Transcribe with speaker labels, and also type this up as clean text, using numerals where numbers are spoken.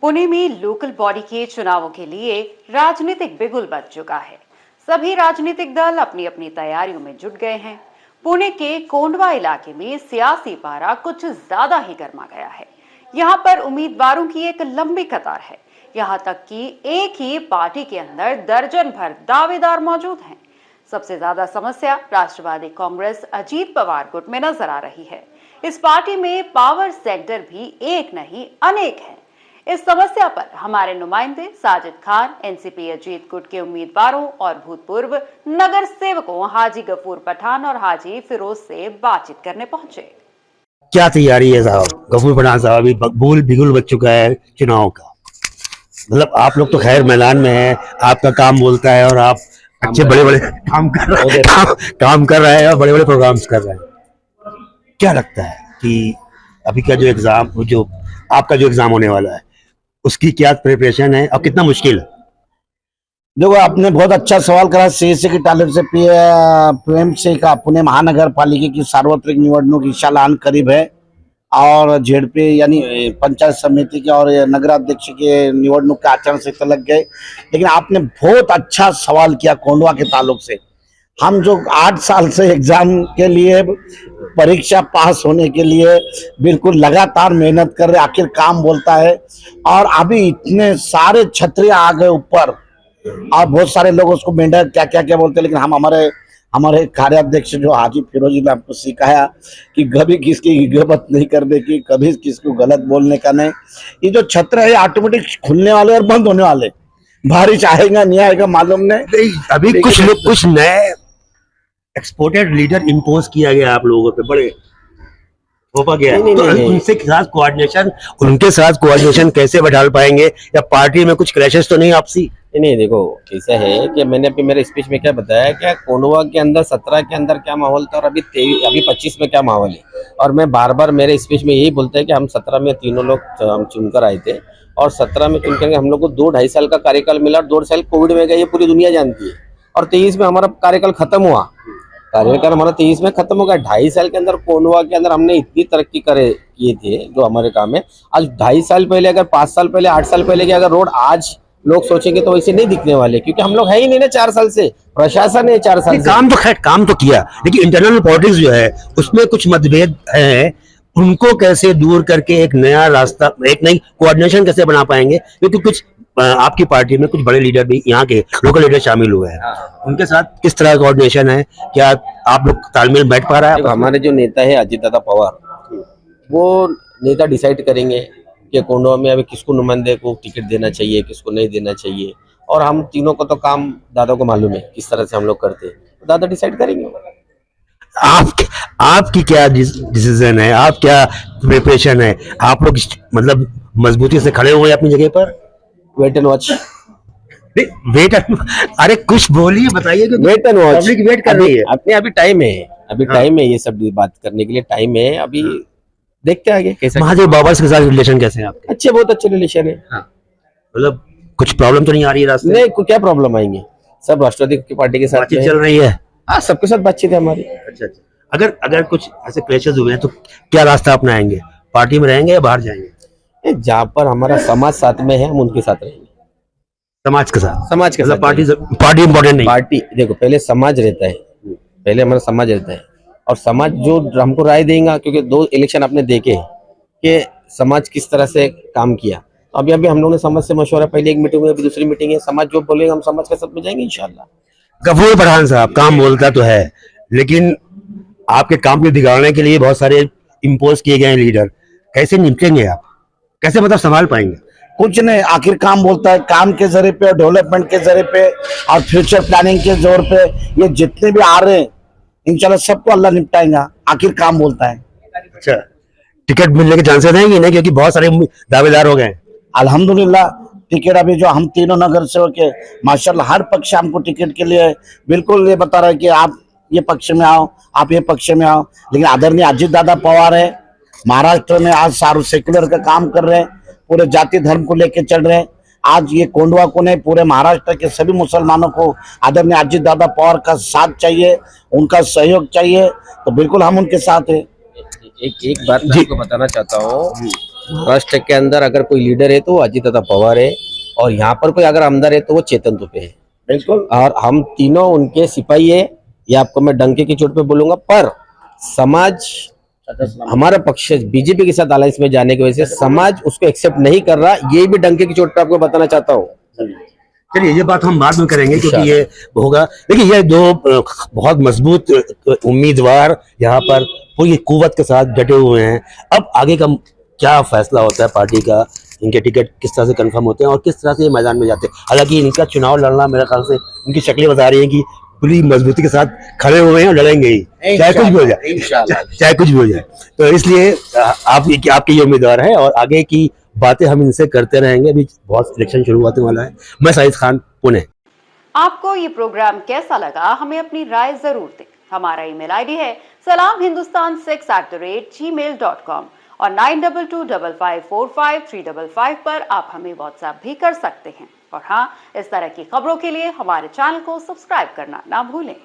Speaker 1: पुणे में local body के चुनावों के लिए राजनीतिक बिगुल बज चुका है। सभी राजनीतिक दल अपनी अपनी तैयारियों में जुट गए हैं। पुणे के कोंडवा इलाके में सियासी पारा कुछ ज्यादा ही गर्मा गया है। यहाँ पर उम्मीदवारों की एक लंबी कतार है। यहाँ तक कि एक ही पार्टी के अंदर दर्जन भर दावेदार मौजूद हैं। सबसे ज्यादा समस्या राष्ट्रवादी कांग्रेस अजीत पवार गुट में नजर आ रही है। इस पार्टी में पावर सेंटर भी एक नहीं अनेक हैं। इस समस्या पर हमारे नुमाइंदे साजिद खान एनसीपी अजीत गुट के उम्मीदवारों और भूतपूर्व नगर सेवकों हाजी गफूर पठान और हाजी फिरोज से बातचीत करने पहुंचे।
Speaker 2: क्या तैयारी है साहब? गफूर पठान साहब अभी बिगुल बच चुका है चुनाव का। मतलब आप लोग तो खैर मैदान में हैं, आपका काम बोलता है और आप अच्छे बड़े बड़े काम कर रहे हैं और बड़े बड़े प्रोग्राम्स कर रहे हैं। क्या लगता है कि अभी का जो आपका जो एग्जाम होने वाला है उसकी क्या प्रिपरेशन है और कितना मुश्किल है?
Speaker 3: देखो, आपने बहुत अच्छा सवाल करा। सीएससी की तालीम से प्रेम से का पुणे महानगर पालिका की सार्वत्रिक निवडणूक इंशाल्लाह करीब है और जेडपी यानी पंचायत समिति के और नगराध्यक्ष के निवडणूक का आचार संहिता लग गए। लेकिन आपने बहुत अच्छा सवाल किया कोंडवा के ताल्लुक से। हम जो 8 साल से एग्जाम के लिए परीक्षा पास होने के लिए बिल्कुल लगातार मेहनत कर रहे, आखिर काम बोलता है। और अभी इतने सारे छतरी आ गए ऊपर और बहुत सारे लोग उसको मेंढक क्या बोलते हैं। लेकिन हम हमारे कार्याध्यक्ष जो हाजी फिरोज ने आपको सिखाया कि कभी किसकी गिबत नहीं करने की, कभी किसको गलत बोलने का नहीं। ये जो छत्र है ऑटोमेटिक खुलने वाले और बंद होने वाले। बारिश आएगा नहीं आएगा मालूम नहीं।
Speaker 2: अभी कुछ नए एक्सपोर्टेड लीडर इंपोज किया गया आप लोगों पे, बड़े होपा गया। उनके साथ कोऑर्डिनेशन कैसे बैठा पाएंगे? या पार्टी में कुछ क्लैशेस तो नहीं आपसी?
Speaker 4: नहीं, देखो ऐसा है कि मैंने अभी मेरे स्पीच में क्या बताया क्या कोंडवा के अंदर 17 के अंदर क्या माहौल था और अभी 25 में क्या माहौल है। और मैं बार बार मेरे स्पीच में यही बोलता है कि हम 17 में तीनों लोग हम चुनकर आए थे और 17 में चुनकर हम लोग को 2-2.5 साल का कार्यकाल मिला और 2 साल कोविड में गए, ये पूरी दुनिया जानती है। और 23 में हमारा कार्यकाल खत्म हुआ, कार्यकाल हमारा 23 में खत्म हो गया। 2.5 साल के अंदर कोंडवा के अंदर हमने इतनी तरक्की किए थे जो हमारे काम है। आज 2.5 साल पहले, अगर 5 साल पहले, 8 साल पहले के अगर रोड आज लोग सोचेंगे तो वैसे नहीं दिखने वाले, क्योंकि हम लोग है ही नहीं ना 4 साल से। प्रशासन है 4 साल से।
Speaker 2: काम तो किया, लेकिन इंटरनल पॉलिटिक्स जो है उसमें कुछ मतभेद है, उनको कैसे दूर करके एक नया रास्ता, एक नई कोऑर्डिनेशन कैसे बना पाएंगे? क्योंकि कुछ आपकी पार्टी में कुछ बड़े लीडर भी, यहाँ के लोकल लीडर शामिल हुए हैं, उनके साथ किस तरह कोऑर्डिनेशन है? क्या आप लोग तालमेल बैठ पा रहा है?
Speaker 4: हमारे जो नेता है अजीत दादा पवार, वो नेता डिसाइड करेंगे कि कोंडवा में अभी किसको नुमाइंदे को टिकट देना चाहिए, किसको नहीं देना चाहिए। और हम तीनों को तो काम दादा को मालूम है किस तरह से हम लोग करते हैं, तो दादा डिसाइड करेंगे।
Speaker 2: आपकी क्या डिसीजन है? आप क्या प्रिपरेशन है? आप लोग मतलब मजबूती से खड़े हुए अपनी जगह पर?
Speaker 4: Wait and watch.
Speaker 2: अरे कुछ बोलिए, बताइए।
Speaker 4: Wait and watch,
Speaker 2: public wait कर रही है।
Speaker 4: अभी टाइम है, टाइम है, ये सब बात करने के लिए टाइम है। अभी देखते हैं आगे कैसा।
Speaker 2: महादेव बाबा के साथ रिलेशन कैसे हैं आपके?
Speaker 4: अच्छे, बहुत अच्छे रिलेशन है।
Speaker 2: मतलब कुछ प्रॉब्लम तो नहीं आ रही रास्ते?
Speaker 4: नहीं, क्या प्रॉब्लम आएंगे? सब राष्ट्रवादी पार्टी के साथ
Speaker 2: चल रही है।
Speaker 4: हाँ, सबके साथ बातचीत है हमारी।
Speaker 2: अच्छा। अगर कुछ ऐसे क्लैशेस हुए हैं तो क्या रास्ता अपनाएंगे? पार्टी में रहेंगे या बाहर जाएंगे?
Speaker 4: जहाँ पर हमारा समाज साथ में है हम उनके साथ रहेंगे।
Speaker 2: समाज के साथ?
Speaker 4: समाज के साथ।
Speaker 2: पार्टी इंपॉर्टेंट नहीं?
Speaker 4: पार्टी देखो, पहले समाज रहता है, पहले हमारा समाज रहता है और समाज जो हमको राय देगा, क्योंकि 2 इलेक्शन आपने देखे कि समाज किस तरह से काम किया। अभी हम लोगों ने समाज से मशवरा, पहले एक मीटिंग हुई, अभी दूसरी मीटिंग है। समाज जो बोलेगा हम समाज के साथ में जाएंगे इंशाल्लाह।
Speaker 2: गफूर पठान साहब काम बोलता तो है, लेकिन आपके काम को बिगाड़ने के लिए बहुत सारे इम्पोज किए गए लीडर, कैसे निपटेंगे आप? कैसे मतलब संभाल पाएंगे?
Speaker 3: कुछ नहीं, आखिर काम बोलता है। काम के जरिए पे, डेवलपमेंट के जरिए पे और फ्यूचर प्लानिंग के जोर पे ये जितने भी आ रहे हैं इंशाल्लाह सबको अल्लाह निपटाएगा। आखिर काम बोलता है।
Speaker 2: अच्छा, टिकट मिलने के चांसेस हैं कि नहीं? क्योंकि बहुत सारे दावेदार हो गए।
Speaker 3: अल्हम्दुलिल्लाह टिकट अभी जो हम तीनों नगर सेवक है माशाल्लाह हर पक्ष हमको टिकट के लिए बिल्कुल ये बता रहा है कि आप ये पक्ष में आओ, आप ये पक्ष में आओ। लेकिन आदरणीय अजीत दादा पवार है, महाराष्ट्र में आज सारू सेक्युलर का काम कर रहे हैं, पूरे जाति धर्म को लेकर चल रहे हैं। आज ये कोंडवा को नहीं, पूरे महाराष्ट्र के सभी मुसलमानों को आदरणीय अजीत दादा पवार का साथ चाहिए, उनका सहयोग चाहिए। तो बिल्कुल हम उनके साथ हैं।
Speaker 4: एक बात मैं आपको बताना चाहता हूँ महाराष्ट्र के अंदर अगर कोई लीडर है तो वो अजित दादा पवार है, और यहाँ पर कोई अगर आमदार है तो वो चेतन तुपे है।
Speaker 3: बिल्कुल।
Speaker 4: और हम तीनों उनके सिपाही है, ये आपको मैं डंके की चोट पे बोलूंगा। पर समाज हमारा पक्ष बीजेपी के साथ अलायंस में जाने की वजह से समाज उसको एक्सेप्ट नहीं कर रहा, ये भी डंके की चोट पे आपको बताना चाहता हूँ।
Speaker 2: चलिए ये बात हम बाद में करेंगे क्योंकि ये होगा। देखिए ये दो बहुत मजबूत उम्मीदवार यहाँ पर पूरी कुव्वत के साथ डटे हुए हैं। अब आगे का क्या फैसला होता है पार्टी का, इनके टिकट किस तरह से कंफर्म होते हैं और किस तरह से ये मैदान में जाते हैं। हालांकि इनका चुनाव लड़ना मेरे ख्याल से इनकी शक्लें बता रही हैं कि पूरी मजबूती के साथ खड़े हुए हैं और लड़ेंगे ही, चाहे कुछ भी हो जाए, चाहे कुछ भी हो जाए। तो इसलिए आपके ये उम्मीदवार है और आगे की बातें हम इनसे करते रहेंगे। अभी बहुत इलेक्शन शुरू होने वाला है। मैं साजिद खान, पुणे।
Speaker 1: आपको ये प्रोग्राम कैसा लगा, हमें अपनी राय जरूर दें। हमारा ईमेल आईडी है salamhindustan6@gmail.com और 9225545355 पर आप हमें व्हाट्सएप भी कर सकते हैं। और हाँ, इस तरह की खबरों के लिए हमारे चैनल को सब्सक्राइब करना ना भूलें।